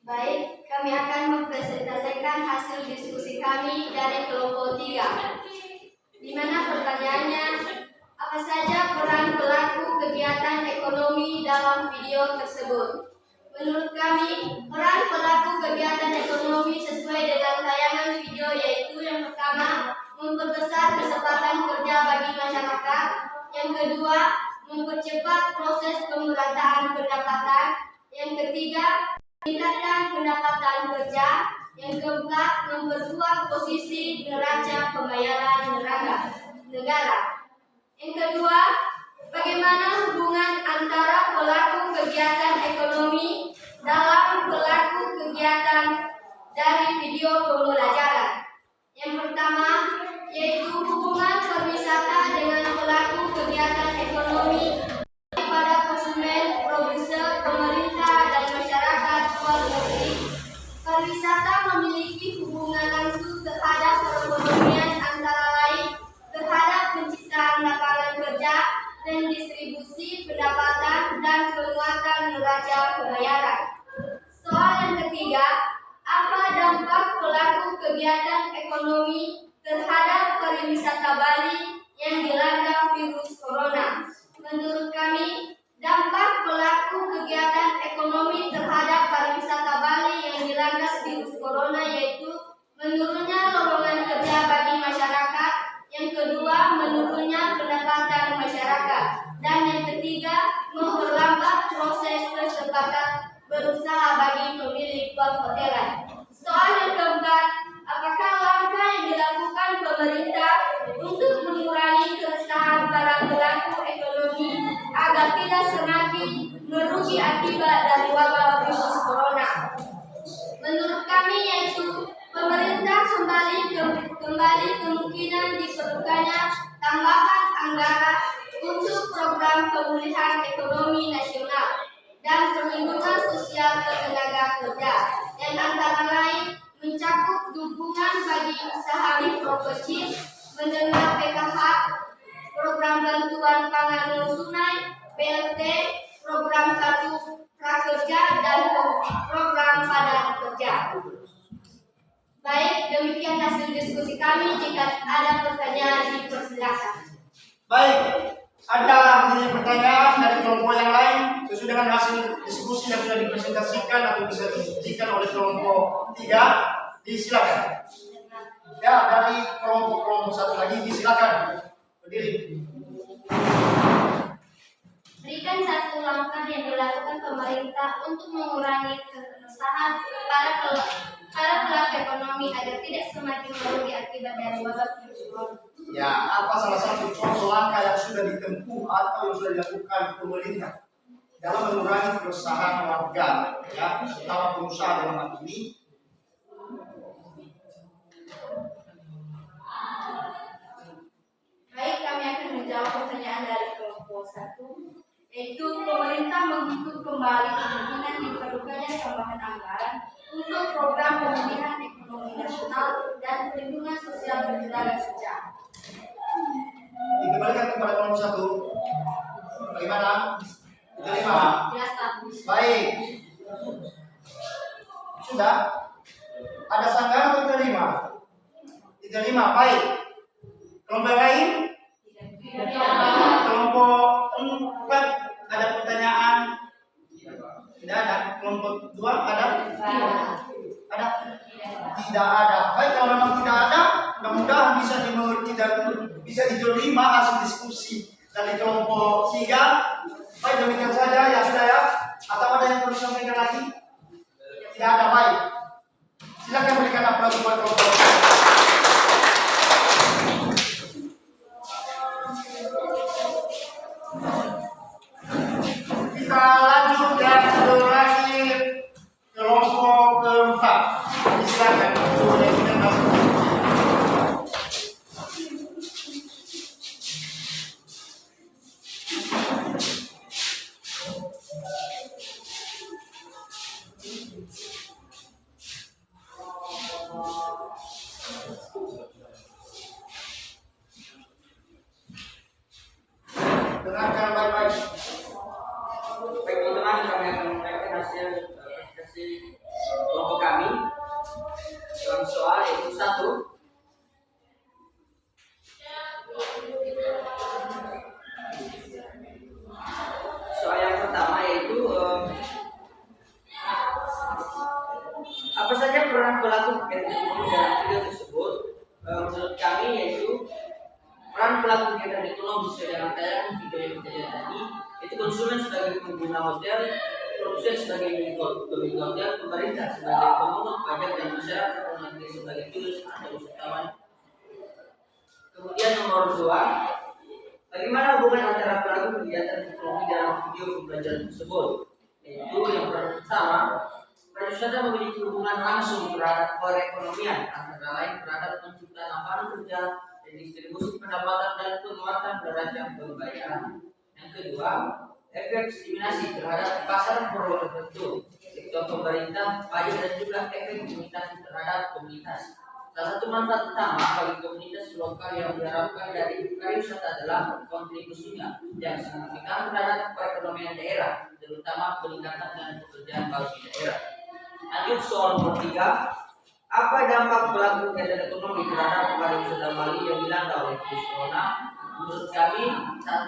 Baik, kami akan mempresentasikan hasil diskusi kami dari kelompok 3. Di mana pertanyaannya, apa saja peran pelaku kegiatan ekonomi dalam video tersebut? Menurut kami, peran pelaku kegiatan ekonomi sesuai dengan tayangan video yaitu yang pertama, memperbesar kesempatan kerja bagi masyarakat. Yang kedua, mempercepat proses pemerataan pendapatan. Yang ketiga, meningkatkan pendapatan kerja. Yang keempat, memperkuat posisi neraca pembayaran negara. Yang kedua, bagaimana hubungan antara pelaku kegiatan ekonomi dalam pelaku kegiatan dari video pembelajaran. Yang pertama, yaitu hubungan pariwisata dengan pelaku kegiatan ekonomi pada konsumen, produsen, pemerintah, dan masyarakat luar negeri. Pariwisata memiliki hubungan langsung terhadap perekonomian antara lain terhadap penciptaan lapangan kerja dan distribusi pendapatan dan penguatan neraca pembayaran. Soal yang ketiga, apa dampak pelaku kegiatan ekonomi terhadap pariwisata Bali yang dilanda virus corona? Menurut kami, dampak pelaku kegiatan ekonomi terhadap pariwisata Bali yang dilanda virus corona yaitu menurunnya lowongan kerja bagi masyarakat, yang kedua menurunnya pendapatan masyarakat, dan yang ketiga memperlambat proses kesempatan berusaha bagi pemilik perhotelan. Soal yang keempat, apakah langkah yang dilakukan pemerintah untuk mengurangi keresahan para pelaku ekonomi agar tidak semakin merugi akibat dari wabah virus corona? Menurut kami yaitu pemerintah kembali kemungkinan diperlukannya tambahan anggaran untuk program pemulihan ekonomi nasional dan perlindungan sosial tenaga kerja yang antara lain mencakup dukungan bagi usaha mikro kecil, mendengar PKH, program bantuan pangan non tunai, BLT, program kartu prakerja, dan program padat kerja. Baik, demikian hasil diskusi kami. Jika ada pertanyaan, dipersilakan. Baik, ada pertanyaan dari kelompok yang lain sesuai dengan hasil diskusi yang sudah dipresentasikan atau bisa diskusikan oleh kelompok 3, disilakan. Ya, dari kelompok satu lagi disilakan berdiri. Berikan satu langkah yang dilakukan pemerintah untuk mengurangi keresahan para pelaku ekonomi agar tidak semakin merugi akibat dari wabah virus corona. Ya, apa salah satu contoh langkah yang sudah ditempuh atau yang sudah dilakukan pemerintah dalam mengurangi keresahan warga, ya, terutama pengusaha dalam hal ini? Baik, kami akan menjawab pertanyaan dari kelompok 1, yaitu pemerintah menghitung kembali kemungkinan diperlukannya tambahan anggaran untuk program pemulihan ekonomi nasional dan perlindungan sosial berkelanjutan sejak. Dikembalikan kepada kelompok 1. Bagaimana? Diterima? Jelas, Pak. Baik. Sudah? Ada sanggahan atau diterima? Diterima, baik. Kelompok lain? Kelompok 4 ada pertanyaan? Tidak ada. Kelompok 2 ada? Ada? Tidak ada. Baik, kalau memang tidak ada, mudah-mudahan bisa dimengerti dan bisa diterima hasil diskusi dari kelompok 3. Baik, demikian saja ya sudah ya. Atau ada yang perlu disampaikan lagi? Tidak ada, baik. Silakan berikan aplaus buat kelompok. Kita lanjut yang terakhir, kelompok keempat. Silakan. Dengarkan baik-baik. Baik teman-teman, kami akan menyampaikan hasil presentasi kelompok kami dalam soal yaitu 1. Soal yang pertama yaitu apa saja peran pelaku kegiatan ekonomi dalam video tersebut? Menurut kami yaitu peran pelaku kegiatan ekonomi sesuai dengan tayangan video yang kejadian tadi, itu konsumen sebagai pengguna hotel, produsen sebagai pemilik hotel, pemerintah sebagai pemungut pajak, dan masyarakat orang sebagai turis atau wisatawan. Kemudian nomor 2, bagaimana hubungan antara pelaku kegiatan ekonomi dalam video pembelajaran tersebut? Yaitu yang pertama, pariwisata memiliki hubungan langsung terhadap perekonomian, antara lain terhadap penciptaan lapangan kerja, distribusi pendapatan dan penguatan neraca pembayaran. Yang kedua, efek diskriminasi terhadap pasar produk tertentu, sektor pemerintah, pajak, dan juga efek komunitas terhadap komunitas. Salah satu manfaat utama bagi komunitas lokal yang diharapkan dari pariwisata adalah kontribusinya yang signifikan terhadap perekonomian daerah, terutama peningkatan dan pekerjaan bagi daerah. Lanjut soal nomor 3. Apa dampak pelaku kegiatan ekonomi terhadap pariwisata Bali yang dilanda oleh virus corona? Menurut kami, 1,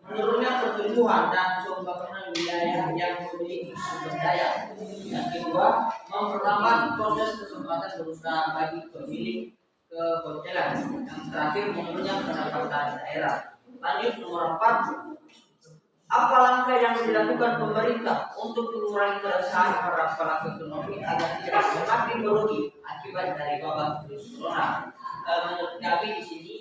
menurunnya pertumbuhan dan pembangunan wilayah yang memiliki sumber daya. Yang kedua, memperlambat proses kesempatan berusaha bagi pemilik kehotelan. Yang terakhir, menurunnya pendapatan daerah. Lanjut nomor 4. Apa langkah yang dilakukan pemerintah untuk mengurangi keresahan para pelaku ekonomi agar tidak semakin merugi akibat dari wabah virus corona? Menurut kami di sini,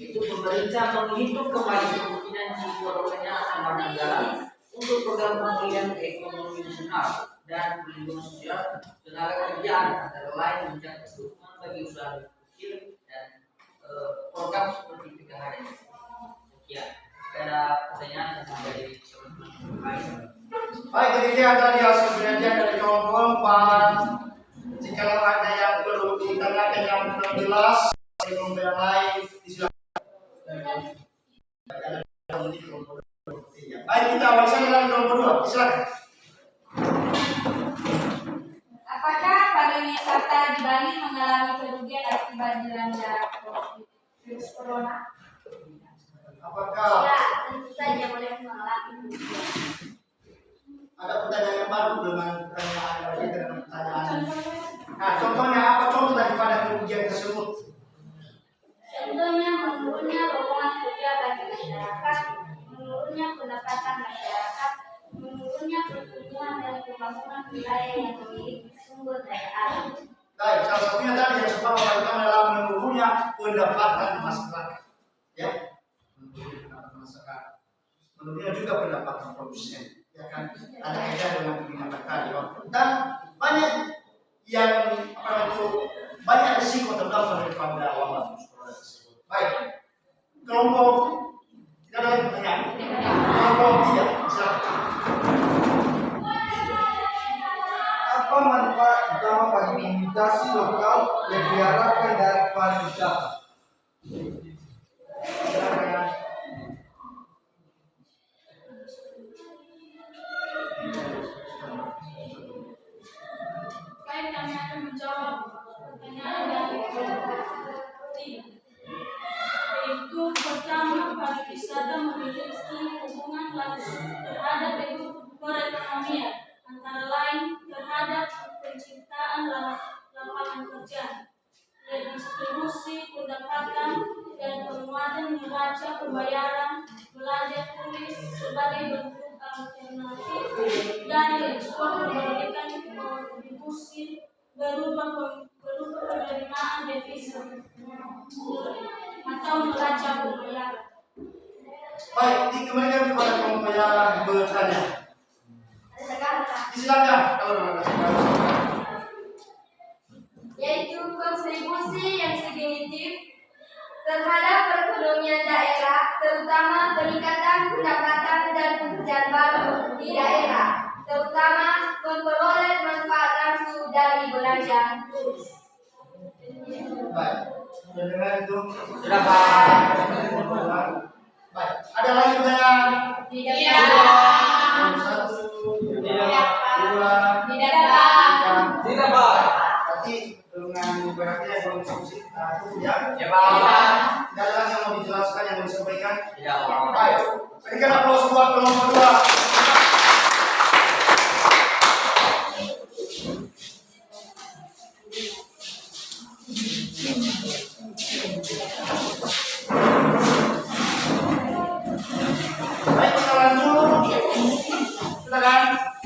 itu pemerintah menghitung kembali kemungkinan diperlukannya tambahan anggaran untuk program pemulihan ekonomi nasional dan perlindungan sosial tenaga kerjaan, antara lain menjaga dukungan bagi usaha kecil dan program seperti PKH. Sekian. Ada pertanyaan dari teman-teman. Baik, demikian tadi hasil penelitian dari kelompok 4. Jika ada yang perlu ditanyakan yang kurang jelas dari kelompok yang lain, disilakan. Baik, kita awali saja dari kelompok 2. Disilakan. Apakah pariwisata di Bali Apakah Ya, tentu saja boleh mengalami demikian. ada pertanyaan yang baru dengan pertanyaan berkaitan dengan pertanyaan? Nah, contohnya apa contoh daripada kerugian tersebut? Contohnya menurunnya lowongan kerja bagi masyarakat, menurunnya pendapatan masyarakat, menurunnya pertumbuhan dan pembangunan wilayah yang memiliki sumber daya alam. Baik, salah satunya tadi yang sempat mengatakan adalah menurunnya pendapatan masyarakat. Ya, menurunnya pendapatan masyarakat. Menurunnya juga pendapatan produsen. Ya kan, ada kaitan dengan peminatan tadi. Dan banyak yang banyak risiko terdampak daripada wabah corona tersebut. Baik, kelompok tidak ada pertanyaan. Kelompok tidak, silakan. Apa manfaat utama bagi komunitas lokal yang diharapkan dari pariwisata? Silakan. Baik, kami akan menjawab pertanyaan dari kelompok tiga. Yaitu pertama, pariwisata memiliki hubungan langsung terhadap perekonomian, antara lain terhadap penciptaan lapangan kerja, redistribusi pendapatan, dan penguatan neraca pembayaran belanja tulis sebagai bentuk alternatif dari ekspor, memberikan kontribusi berupa penerimaan devisa atau neraca pembayaran. Baik, dikembalikan kepada kelompok yang bertanya. Silakan kalau ada Yaitu kontribusi yang signifikan terhadap perekonomian daerah, terutama peningkatan pendapatan dan pekerjaan baru di daerah, terutama memperoleh manfaat langsung dari belanja turis. baik. Sudah dengar itu? Sudah, Pak. Baik. Ada lagi pertanyaan? Tidak Satu, dua, Tidak Tidak, Pak. Berarti dengan berarti yang belum diskusi ya? Ya, Pak. Tidak ada lagi yang mau dijelaskan yang mau disampaikan? Tidak, Pak. Baik. Berikan aplaus buat kelompok dua. Baik, kita lanjut. Sudah kan?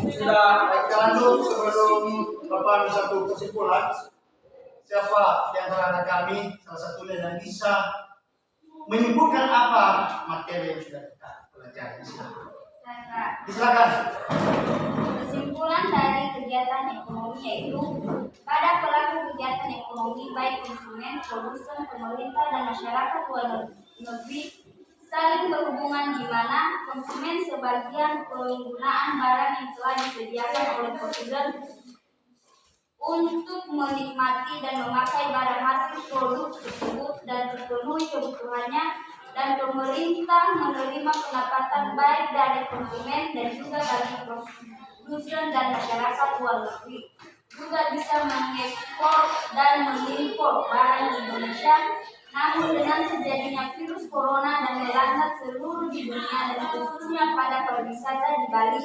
Sudah. Baik, kita lanjut sebelum Bapak ambil satu kesimpulan. Siapa di antara anak kami, salah satunya yang bisa menyebutkan apa materi yang sudah kita pelajari? Silakan. Kesimpulan dari kegiatan ekonomi yaitu pada pelaku kegiatan ekonomi baik konsumen, produsen, pemerintah dan masyarakat luar negeri saling berhubungan di mana konsumen sebagian penggunaan barang yang telah disediakan oleh produsen untuk menikmati dan memakai barang hasil produk tersebut dan terpenuhi kebutuhannya, dan pemerintah menerima pendapatan baik dari konsumen dan juga dari produsen dan masyarakat luar negeri. Juga bisa mengekspor dan mengimpor barang di Indonesia. Namun dengan terjadinya virus corona dan melanda seluruh di dunia dan khususnya pada pariwisata di Bali,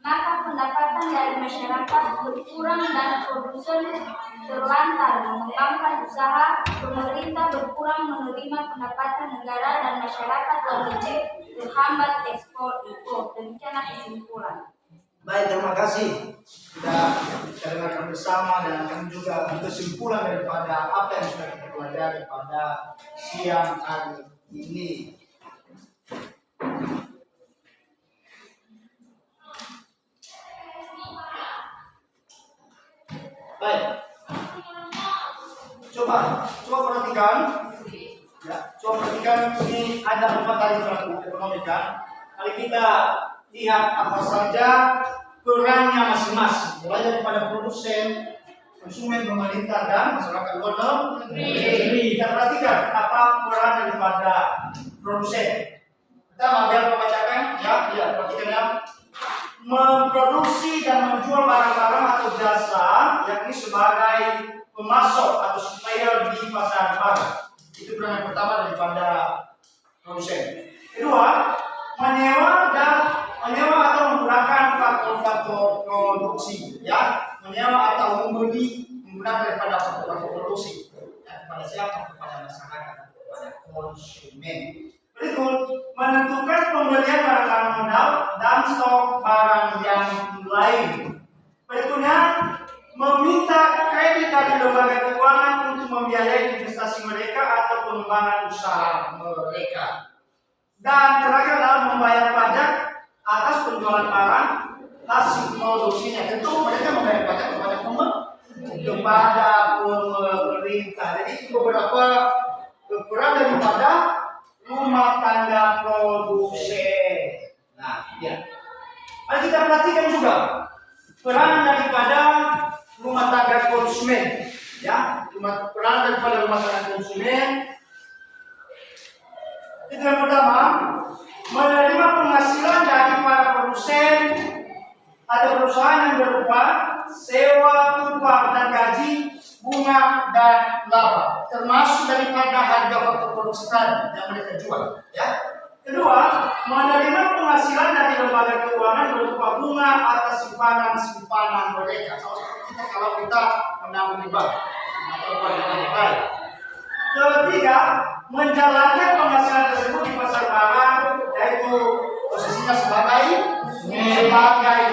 maka pendapatan dari masyarakat berkurang dan produsen terlantar mengembangkan usaha, pemerintah berkurang menerima pendapatan negara dan masyarakat luar negeri terhambat ekspor impor. Demikianlah kesimpulan. Baik, terima kasih. Kita dengarkan bersama dan akan juga kesimpulan daripada apa yang sudah kita pelajari pada siang hari ini. Baik. Coba perhatikan. Ya, coba perhatikan ini ada 4 tadi pelaku ekonomi kan. Kali kita lihat apa saja perannya masing-masing, mulai daripada produsen, konsumen, pemerintah dan masyarakat luar negeri. Kita perhatikan apa peran daripada produsen. Pertama, biar membacakan, ya, perhatikan ya. Memproduksi dan menjual barang-barang atau jasa, yakni sebagai pemasok atau supplier di pasar barang. Itu peran yang pertama daripada produsen. Kedua, menyewa atau menggunakan faktor-faktor produksi, ya, menyewa atau membeli menggunakan daripada faktor-faktor produksi. Ya, kepada siapa? Kepada masyarakat, kepada konsumen. Berikut, menentukan pembelian barang modal dan stok barang yang lain. Berikutnya, meminta kredit dari lembaga keuangan untuk membiayai investasi mereka atau pengembangan usaha mereka. Dan terakhir adalah membayar pajak atas penjualan barang hasil produksinya. Tentu mereka membayar pajak kepada pemerintah. Jadi beberapa kekurangan daripada rumah tangga produsen. Nah, ya. Mari kita perhatikan juga peranan daripada rumah tangga konsumen. Ya, peranan daripada rumah tangga konsumen. Itu yang pertama, menerima penghasilan dari para produsen. Ada perusahaan yang berupa sewa, upah dan gaji, bunga dan laba, termasuk daripada harga faktor produksi tadi yang mereka jual. Ya. Kedua, menerima penghasilan dari lembaga keuangan berupa bunga atas simpanan mereka. Kita kalau kita menabung di bank atau bank. Ketiga, menjalankan penghasilan tersebut di pasar barang, yaitu posisinya sebagai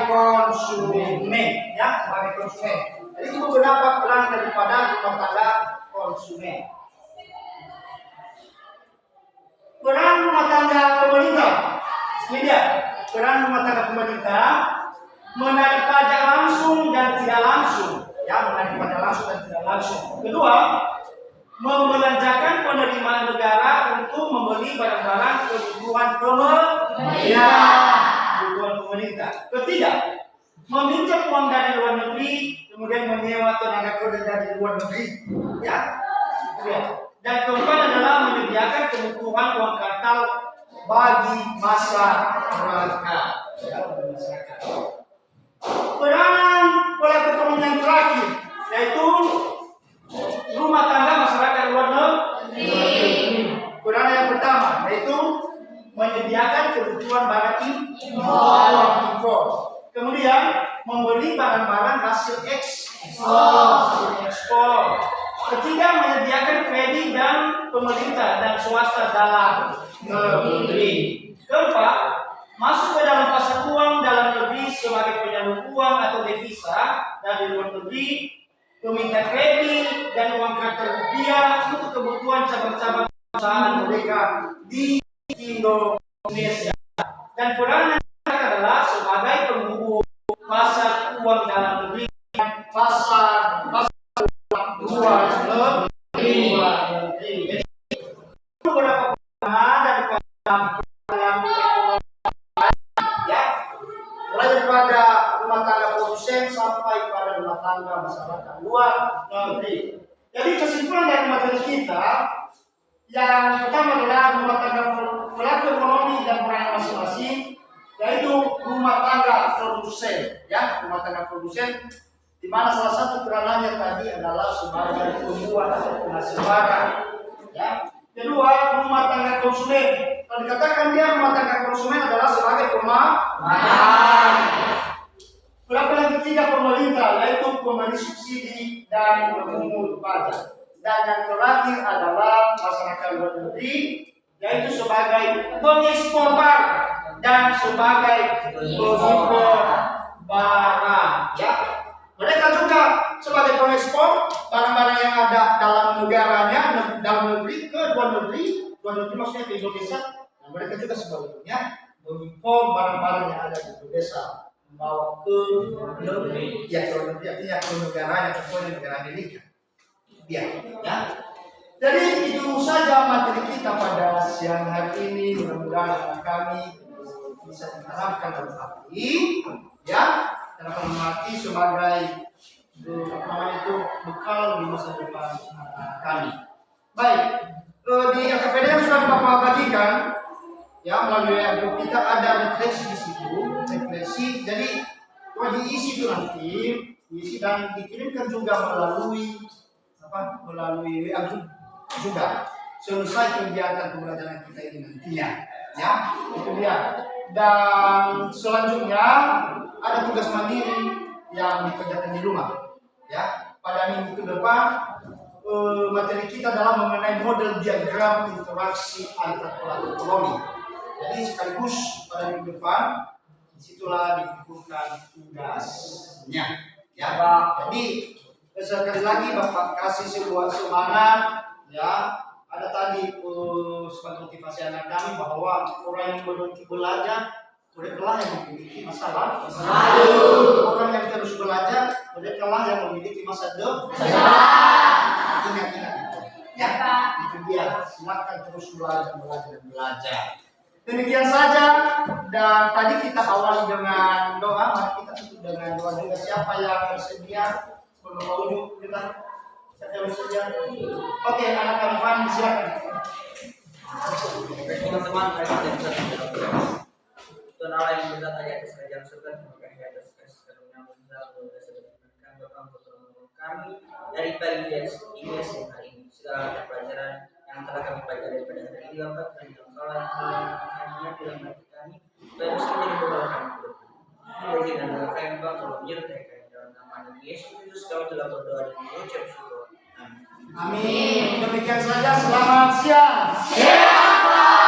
konsumen, ya, sebagai konsumen. Jadi itu beberapa peran daripada rumah tangga konsumen. Peran rumah tangga pemerintah, ini dia. Peran rumah tangga pemerintah menarik pajak langsung dan tidak langsung, ya, menarik pajak langsung dan tidak langsung. Kedua, membelanjakan penerimaan negara untuk membeli barang-barang kebutuhan pemerintah. Ketiga, meminjam uang dari luar negeri, kemudian menyewa tenaga kerja dari luar negeri. Ya. Dan keempat adalah menyediakan kebutuhan uang kartal bagi masyarakat. Peranan pelaku ekonomi yang terakhir, yaitu rumah tangga masyarakat luar negeri. Peranan yang pertama yaitu menyediakan kebutuhan barang impor. Kemudian membeli barang-barang hasil ekspor. Ketiga, menyediakan kredit dan pemerintah dan swasta dalam negeri. Keempat, masuk ke dalam pasar uang dalam negeri sebagai penyalur uang atau devisa dari luar negeri, meminta kredit dan uang kartal rupiah untuk kebutuhan cabang-cabang perusahaan mereka di Indonesia. Dan peranan adalah sebagai penghubung pasar uang dalam negeri dan pasar luar negeri. Jadi beberapa peranan daripada ya, mulai daripada rumah tangga produsen sampai pada rumah tangga masyarakat luar negeri. Jadi kesimpulan dari materi kita yang pertama adalah rumah tangga pelaku ekonomi dan peran masing-masing, yaitu rumah tangga produsen, ya, rumah tangga produsen, di mana salah satu peranannya tadi adalah sebagai pembuat atau penghasil barang, ya. Kedua, rumah tangga konsumen. Kalau dikatakan dia rumah tangga konsumen adalah sebagai pemakai. Pelaku yang ketiga pemerintah, yaitu pemberi subsidi dan pemungut pajak. Dan yang terakhir adalah masyarakat luar negeri, yaitu sebagai pengekspor barang dan sebagai pengimpor barang. Ya, mereka juga sebagai pengekspor barang-barang yang ada dalam negaranya, dalam negeri ke luar negeri maksudnya ke Indonesia. Nah, mereka juga sebaliknya mengimpor barang-barang yang ada di Indonesia, membawa ke negeri, ya, ke luar negeri, artinya ke negaranya, contohnya negara Amerika. Ya. Jadi itu saja materi kita pada siang hari ini. Mudah-mudahan kami bisa diterapkan dalam hati, ya, dalam hati sebagai bekal di masa depan kami. Baik, di LKPD yang sudah Bapak bagikan, ya, melalui grup kita ada refleksi di situ, refleksi. Jadi diisi itu nanti, diisi dan dikirimkan juga melalui WA juga, selesai kegiatan pembelajaran kita ini nantinya. Ya, itu dia. Dan selanjutnya ada tugas mandiri yang dikerjakan di rumah. Ya, pada minggu ke depan materi kita adalah mengenai model diagram interaksi antar pelaku ekonomi. Jadi sekaligus pada minggu depan disitulah dikumpulkan tugasnya. Ya, jadi sekali lagi Bapak kasih sebuah semangat. Ya, ada tadi sebagai motivasi anak kami bahwa orang yang belajar mereka yang memiliki masalah. Orang yang terus belajar mereka yang memiliki masa depan. Ingat itu. Ya, itu dia. Silakan terus belajar. Demikian saja. Dan tadi kita awali dengan doa. Mari kita tutup dengan doa juga. Siapa yang bersedia menuju kita? Siapa yang bersedia? Oke, anak kami Fani silakan. Baik teman-teman, mari kita berdoa. Tuhan Allah yang berkata di atas kerajaan surga, terima kasih atas kasih karunia besar dan sedemikian Bapak untuk menolong kami dari pagi hingga siang hari ini. Segala pelajaran yang telah kami pelajari pada hari ini Bapak, dan yang telah kami dalam hati kami, baru saja menjadi bekal kami ke depan. Terima dan doa kami Bapak, tolong menyertai kami dalam nama Yesus Kristus. Kami telah berdoa dan mengucap syukur. Amin. Amin. Demikian saja. Selamat siang. Siapa?